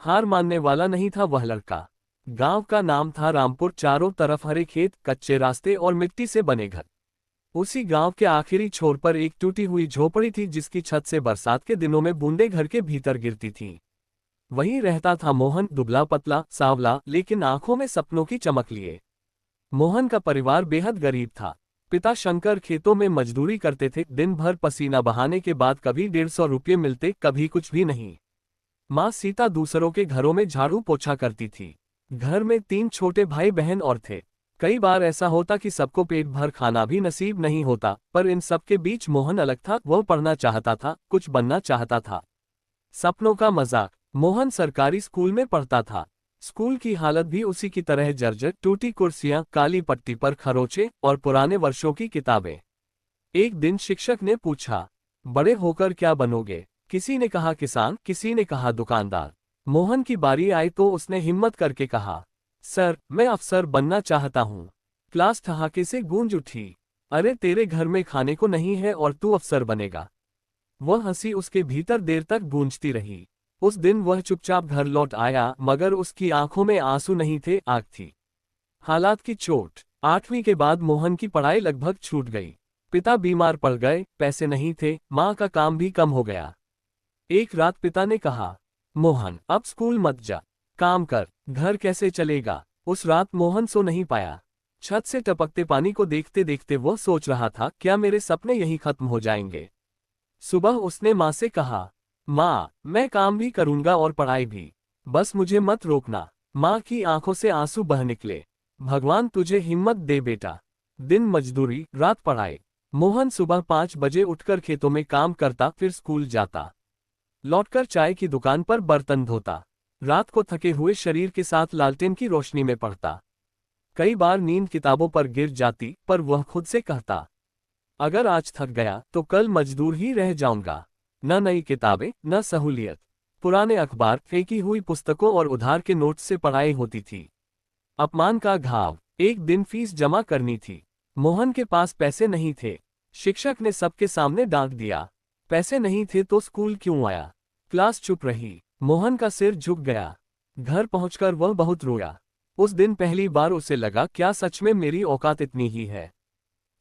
हार मानने वाला नहीं था वह लड़का। गांव का नाम था रामपुर, चारों तरफ हरे खेत, कच्चे रास्ते और मिट्टी से बने घर। उसी गांव के आखिरी छोर पर एक टूटी हुई झोपड़ी थी जिसकी छत से बरसात के दिनों में बूंदें घर के भीतर गिरती थीं। वहीं रहता था मोहन, दुबला पतला सांवला, लेकिन आंखों में सपनों की चमक लिए। मोहन का परिवार बेहद गरीब था। पिता शंकर खेतों में मजदूरी करते थे, दिन भर पसीना बहाने के बाद कभी 150 रुपये मिलते, कभी कुछ भी नहीं। माँ सीता दूसरों के घरों में झाड़ू पोछा करती थी। घर में 3 छोटे भाई बहन और थे। कई बार ऐसा होता कि सबको पेट भर खाना भी नसीब नहीं होता, पर इन सब के बीच मोहन अलग था। वह पढ़ना चाहता था, कुछ बनना चाहता था। सपनों का मजाक। मोहन सरकारी स्कूल में पढ़ता था। स्कूल की हालत भी उसी की तरह जर्जर, टूटी कुर्सियां, काली पट्टी पर खरोंचे और पुराने वर्षों की किताबें। एक दिन शिक्षक ने पूछा, बड़े होकर क्या बनोगे? किसी ने कहा किसान, किसी ने कहा दुकानदार। मोहन की बारी आई तो उसने हिम्मत करके कहा, सर, मैं अफसर बनना चाहता हूँ। क्लास ठहाके से गूंज उठी। अरे तेरे घर में खाने को नहीं है और तू अफसर बनेगा? वह हंसी उसके भीतर देर तक गूंजती रही। उस दिन वह चुपचाप घर लौट आया, मगर उसकी आंखों में आंसू नहीं थे, आग थी। हालात की चोट। 8वीं के बाद मोहन की पढ़ाई लगभग छूट गई। पिता बीमार पड़ गए, पैसे नहीं थे, माँ का काम भी कम हो गया। एक रात पिता ने कहा, मोहन अब स्कूल मत जा, काम कर, घर कैसे चलेगा? उस रात मोहन सो नहीं पाया। छत से टपकते पानी को देखते देखते वह सोच रहा था, क्या मेरे सपने यहीं खत्म हो जाएंगे? सुबह उसने माँ से कहा, माँ, मैं काम भी करूंगा और पढ़ाई भी, बस मुझे मत रोकना। माँ की आंखों से आंसू बह निकले। भगवान तुझे हिम्मत दे बेटा। दिन मजदूरी, रात पढ़ाई। मोहन सुबह 5 बजे उठकर खेतों में काम करता, फिर स्कूल जाता। लौटकर चाय की दुकान पर बर्तन धोता। रात को थके हुए शरीर के साथ लालटेन की रोशनी में पढ़ता। कई बार नींद किताबों पर गिर जाती, पर वह खुद से कहता, अगर आज थक गया तो कल मजदूर ही रह जाऊंगा। न नई किताबें, न सहूलियत। पुराने अखबार, फेंकी हुई पुस्तकों और उधार के नोट से पढ़ाई होती थी। अपमान का घाव। एक दिन फीस जमा करनी थी। मोहन के पास पैसे नहीं थे। शिक्षक ने सबके सामने डांट दिया, पैसे नहीं थे तो स्कूल क्यों आया? क्लास चुप रही। मोहन का सिर झुक गया। घर पहुंचकर वह बहुत रोया। उस दिन पहली बार उसे लगा, क्या सच में मेरी औकात इतनी ही है?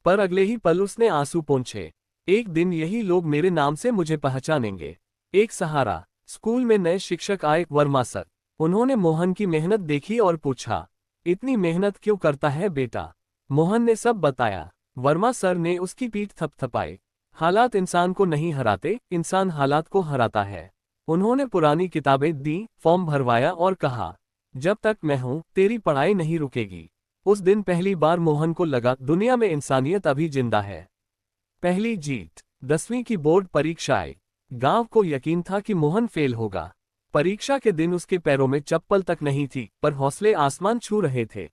पर अगले ही पल उसने आंसू पोंछे। एक दिन यही लोग मेरे नाम से मुझे पहचानेंगे। एक सहारा। स्कूल में नए शिक्षक आए, वर्मा सर। उन्होंने मोहन की मेहनत देखी और पूछा, इतनी मेहनत क्यों करता है बेटा? मोहन ने सब बताया। वर्मा सर ने उसकी पीठ थपथपाई। हालात इंसान को नहीं हराते, इंसान हालात को हराता है। उन्होंने पुरानी किताबें दी, फॉर्म भरवाया और कहा, जब तक मैं हूं तेरी पढ़ाई नहीं रुकेगी। उस दिन पहली बार मोहन को लगा, दुनिया में इंसानियत अभी जिंदा है। पहली जीत। 10वीं की बोर्ड परीक्षा आई। गांव को यकीन था कि मोहन फेल होगा। परीक्षा के दिन उसके पैरों में चप्पल तक नहीं थी, पर हौसले आसमान छू रहे थे।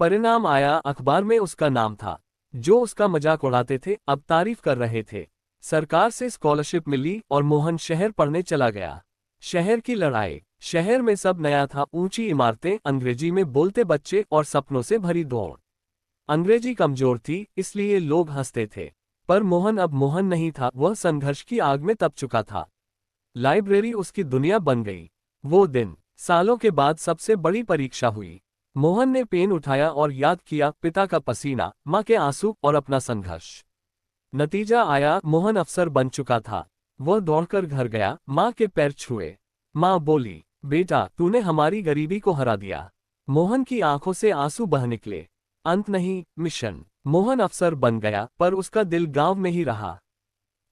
परिणाम आया, अखबार में उसका नाम था। जो उसका मजाक उड़ाते थे अब तारीफ कर रहे थे। सरकार से स्कॉलरशिप मिली और मोहन शहर पढ़ने चला गया। शहर की लड़ाई। शहर में सब नया था, ऊंची इमारतें, अंग्रेजी में बोलते बच्चे और सपनों से भरी दौड़। अंग्रेजी कमजोर थी, इसलिए लोग हंसते थे। पर मोहन अब मोहन नहीं था, वह संघर्ष की आग में तप चुका था। लाइब्रेरी उसकी दुनिया बन गई। वो दिन। सालों के बाद सबसे बड़ी परीक्षा हुई। मोहन ने पेन उठाया और याद किया, पिता का पसीना, माँ के आंसू और अपना संघर्ष। नतीजा आया, मोहन अफसर बन चुका था। वह दौड़कर घर गया, माँ के पैर छुए। माँ बोली, बेटा, तूने हमारी गरीबी को हरा दिया। मोहन की आंखों से आंसू बह निकले। अंत नहीं, मिशन। मोहन अफसर बन गया, पर उसका दिल गांव में ही रहा।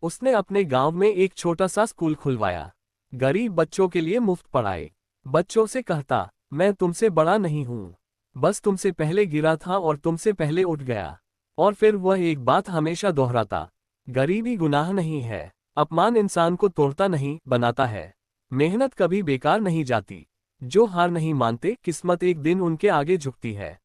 उसने अपने गांव में एक छोटा सा स्कूल खुलवाया। गरीब बच्चों के लिए मुफ्त पढ़ाई। बच्चों से कहता, मैं तुमसे बड़ा नहीं हूँ, बस तुमसे पहले गिरा था और तुमसे पहले उठ गया। और फिर वह एक बात हमेशा दोहराता, गरीबी गुनाह नहीं है। अपमान इंसान को तोड़ता नहीं, बनाता है। मेहनत कभी बेकार नहीं जाती। जो हार नहीं मानते, किस्मत एक दिन उनके आगे झुकती है।